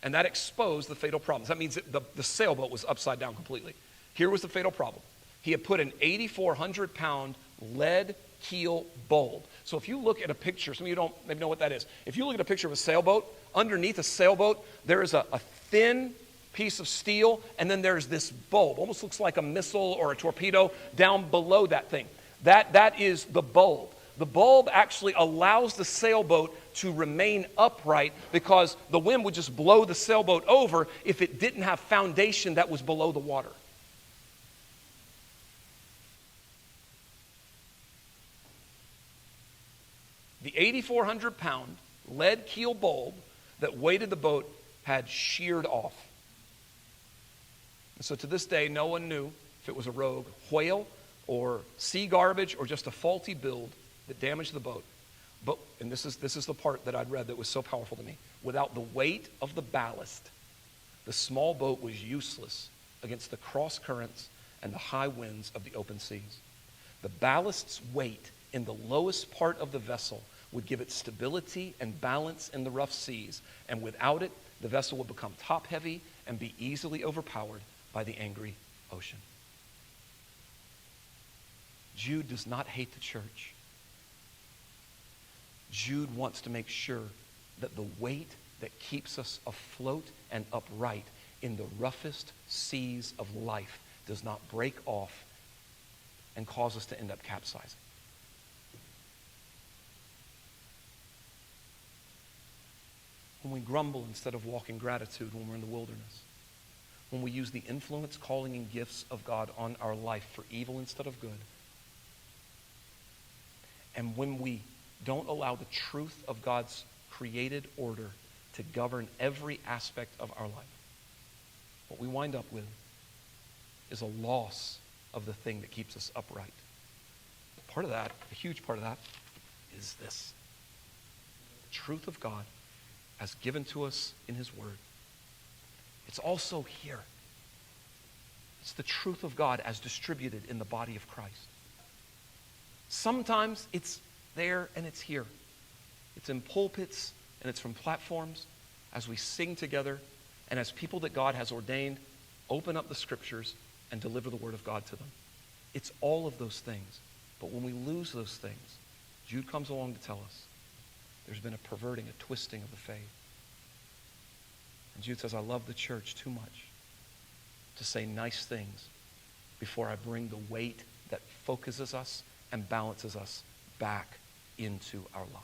and that exposed the fatal problems. That means that the sailboat was upside down completely. Here was the fatal problem. He had put an 8,400-pound lead keel bulb. So if you look at a picture, some of you don't maybe know what that is. If you look at a picture of a sailboat, underneath a sailboat, there is a thin piece of steel, and then there's this bulb. Almost looks like a missile or a torpedo down below that thing. That is the bulb. The bulb actually allows the sailboat to remain upright because the wind would just blow the sailboat over if it didn't have foundation that was below the water. The 8,400-pound lead keel bulb that weighted the boat had sheared off. And so to this day, no one knew if it was a rogue whale or sea garbage or just a faulty build that damaged the boat. But, and this is the part that I'd read that was so powerful to me, without the weight of the ballast, the small boat was useless against the cross currents and the high winds of the open seas. The ballast's weight in the lowest part of the vessel would give it stability and balance in the rough seas, and without it, the vessel would become top-heavy and be easily overpowered by the angry ocean. Jude does not hate the church. Jude wants to make sure that the weight that keeps us afloat and upright in the roughest seas of life does not break off and cause us to end up capsizing. When we grumble instead of walk in gratitude when we're in the wilderness, when we use the influence, calling, and gifts of God on our life for evil instead of good, and when we don't allow the truth of God's created order to govern every aspect of our life, what we wind up with is a loss of the thing that keeps us upright. Part of that, a huge part of that, is this. The truth of God as given to us in His Word. It's also here. It's the truth of God as distributed in the body of Christ. Sometimes it's there and it's here. It's in pulpits and it's from platforms as we sing together and as people that God has ordained open up the Scriptures and deliver the Word of God to them. It's all of those things. But when we lose those things, Jude comes along to tell us there's been a perverting, a twisting of the faith. And Jude says, I love the church too much to say nice things before I bring the weight that focuses us and balances us back into our lives.